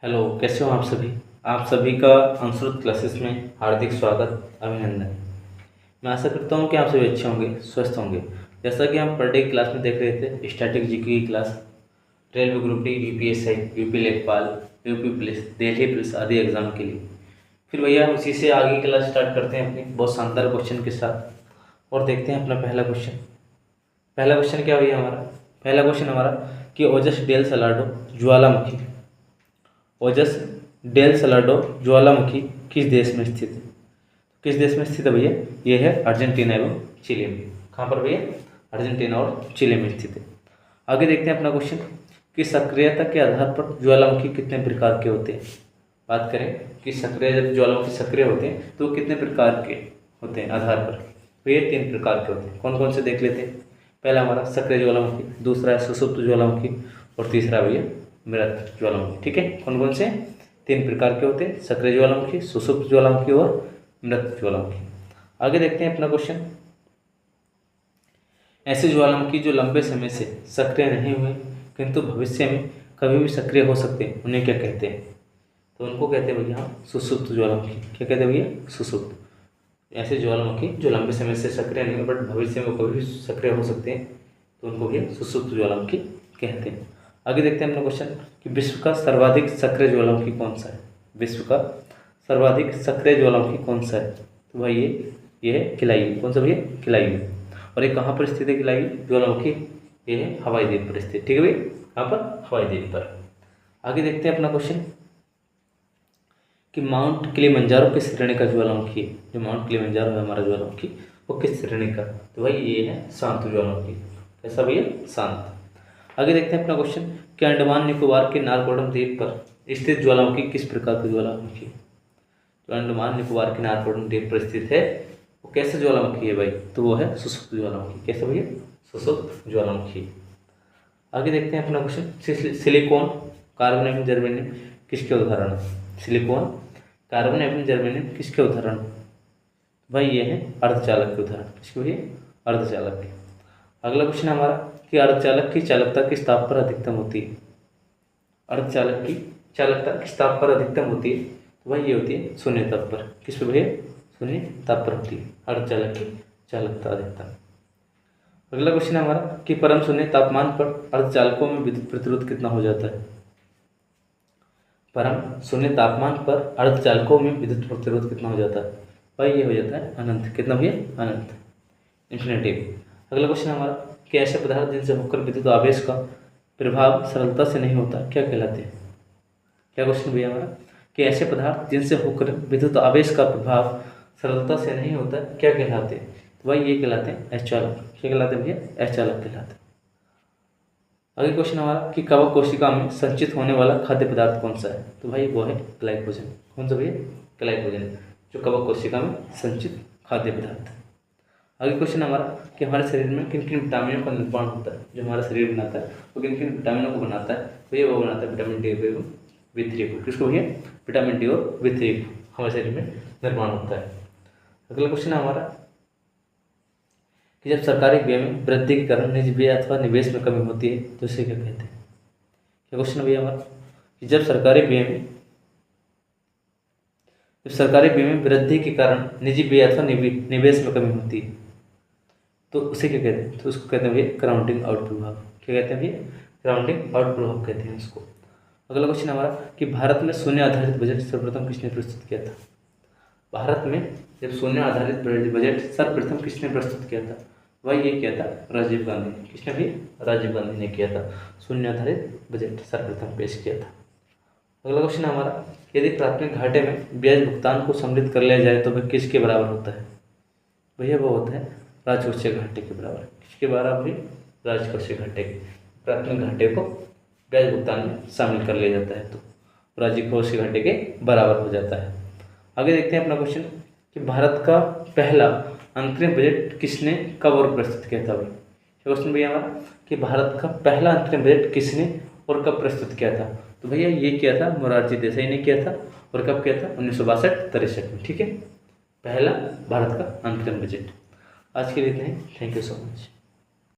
Hello, कैसे हो आप सभी का अंशुरुत क्लासेस में हार्दिक स्वागत, अभिनंदन। मैं आशा करता हूँ कि आप सभी अच्छे होंगे, स्वस्थ होंगे। जैसा कि हम पर डे क्लास में देख रहे थे, स्टैटिक जीके की class, railway group D, UPSI, UP लेखपाल, यूपी पुलिस, दिल्ली पुलिस आदि एग्जाम के लिए। फिर भैया उसी से आगे क्लास स्टार्ट करते हैं अपनी बहुत शानदार क्वेश्चन के साथ और देखते हैं अपना पहला क्वेश्चन। पहला क्वेश्चन क्या भैया हमारा? पहला क्वेश्चन हमारा कि ओजस डेल सलाडो ज्वालामुखी, ओजस डेल सलाडो ज्वालामुखी किस देश में स्थित है? किस देश में स्थित है भैया? ये है अर्जेंटीना एवं चिली में। कहाँ पर भैया? अर्जेंटीना और चिली में स्थित है। आगे देखते हैं अपना क्वेश्चन कि सक्रियता के आधार पर ज्वालामुखी कितने प्रकार के होते हैं। बात करें कि जब ज्वालामुखी सक्रिय होते हैं तो कितने प्रकार के होते हैं आधार पर? तो ये 3 प्रकार के होते हैं। कौन कौन से देख लेते हैं। पहला हमारा सक्रिय ज्वालामुखी, दूसरा है सुषुप्त ज्वालामुखी और तीसरा भैया मृत ज्वालामुखी। ठीक है, कौन कौन से? 3 प्रकार के होते हैं, सक्रिय ज्वालामुखी, सुषुप्त ज्वालामुखी और मृत ज्वालामुखी। आगे देखते हैं अपना क्वेश्चन। ऐसे ज्वालामुखी जो लंबे समय से सक्रिय नहीं हुए किंतु भविष्य में कभी भी सक्रिय हो सकते हैं, उन्हें क्या कहते हैं? तो उनको कहते हैं भैया सुषुप्त ज्वालामुखी। क्या कहते हैं भैया? सुषुप्त। ऐसे ज्वालामुखी जो लंबे समय से सक्रिय नहीं हुए बट भविष्य में कभी भी सक्रिय हो सकते हैं, तो उनको भी सुषुप्त ज्वालामुखी कहते हैं। आगे देखते हैं अपना क्वेश्चन कि विश्व का सर्वाधिक सक्रिय ज्वालामुखी कौन सा है? विश्व का सर्वाधिक सक्रिय ज्वालामुखी कौन सा है? तो भाई ये है किलाई। कौन सा भैया? किलाई। और ये कहाँ पर स्थित है किलाई ज्वालामुखी? ये है हवाई द्वीप पर स्थित। ठीक है भैया, कहाँ पर? हवाई द्वीप पर। आगे देखते हैं अपना क्वेश्चन कि माउंट किलिमंजारो किस श्रेणी का ज्वालामुखी है? जो माउंट किलिमंजारो है हमारा ज्वालामुखी, वो किस श्रेणी का? तो भाई ये है शांत ज्वालामुखी। कैसा भैया? शांत। आगे देखते हैं अपना क्वेश्चन कि अंडमान निकोबार के नारकोडम द्वीप पर स्थित ज्वालामुखी किस प्रकार की ज्वालामुखी? जो अंडमान निकोबार के नारकोडम द्वीप पर स्थित है वो कैसा ज्वालामुखी है भाई? तो वो है सुषुप्त ज्वालामुखी। कैसा भैया? सुषुप्त ज्वालामुखी। आगे देखते हैं अपना क्वेश्चन सिलिकॉन, कार्बन एवं जर्मेनियम किसके उदाहरण? सिलिकॉन, कार्बन एवं जर्मेनियम किसके उदाहरण? भाई ये है अर्धचालक के उदाहरण। किसके भैया? अर्धचालक के। अगला क्वेश्चन हमारा कि अर्धचालक की चालकता किस ताप पर अधिकतम होती है? अर्धचालक की चालकता किस ताप पर अधिकतम होती है? तो भाई ये होती है शून्य ताप पर। किस पर भैया? शून्य ताप पर होती है अर्धचालक की चालकता अधिकतम। अगला क्वेश्चन हमारा कि परम शून्य तापमान पर अर्धचालकों में विद्युत प्रतिरोध कितना हो जाता है? परम शून्य तापमान पर अर्धचालकों में विद्युत प्रतिरोध कितना हो जाता है? भाई ये हो जाता है अनंत। कितना भैया? अनंत, इन्फिनिटी। अगला क्वेश्चन हमारा कि ऐसे पदार्थ जिनसे होकर विद्युत आवेश का प्रभाव सरलता से नहीं होता क्या कहलाते हैं? क्या क्वेश्चन भैया हमारा कि ऐसे पदार्थ जिनसे होकर विद्युत आवेश का प्रभाव सरलता से नहीं होता क्या कहलाते हैं? तो भाई ये कहलाते हैं अचालक। क्या कहलाते हैं भैया? अचालक कहलाते हैं। अगला क्वेश्चन हमारा कि कवक कोशिका में संचित होने वाला खाद्य पदार्थ कौन सा है? तो भाई वो है ग्लाइकोजन। कौन सा भैया? ग्लाइकोजन, जो कवक कोशिका में संचित खाद्य पदार्थ है। आगे क्वेश्चन हमारा कि हमारे शरीर में किन किन विटामिनों का निर्माण होता है? जो हमारा शरीर बनाता है वो किन किन विटामिनों को बनाता है? तो ये वो बनाता है विटामिन डी एवं B3 को। किसको भैया? विटामिन डी और B3 को हमारे शरीर में निर्माण होता है। अगला क्वेश्चन है हमारा कि जब सरकारी व्यय में वृद्धि के कारण निजी व्यय अथवा निवेश में कमी होती है तो इसे क्या कहते हैं? क्या क्वेश्चन है भैया हमारा कि जब सरकारी व्यय में वृद्धि के कारण निजी व्यय अथवा निवेश में कमी होती है तो उसे क्या कहते हैं? तो उसको कहते हैं भैया क्राउडिंग आउट प्रभाव। क्या कहते हैं भैया? क्राउडिंग आउट प्रभाव कहते हैं उसको। अगला क्वेश्चन हमारा कि भारत में शून्य आधारित बजट सर्वप्रथम किसने प्रस्तुत किया था? भारत में जब शून्य आधारित बजट सर्वप्रथम किसने प्रस्तुत किया था? वही ये किया था राजीव गांधी ने। किसने भी? राजीव गांधी ने किया था। शून्य आधारित बजट सर्वप्रथम पेश किया था। अगला क्वेश्चन हमारा यदि प्राथमिक घाटे में ब्याज भुगतान को सम्मिलित कर लिया जाए तो वह किसके बराबर होता है? भैया वो होता है राजकोषीय घाटे के बराबर। किसके बराबर भी? राजकोषीय घाटे के। प्राथमिक घाटे को ब्याज भुगतान में शामिल कर लिया जाता है तो राजकोषीय घाटे के बराबर हो जाता है। आगे देखते हैं अपना क्वेश्चन कि भारत का पहला अंतरिम बजट किसने कब और प्रस्तुत किया था? भाई क्वेश्चन भैया हमारा कि भारत का पहला अंतरिम बजट किसने और कब प्रस्तुत किया था? तो भैया ये किया था मोरारजी देसाई ने किया था। और कब किया था? 1962-63 में। ठीक है, पहला भारत का अंतरिम बजट। आज के लिए इतना ही। Thank you so much.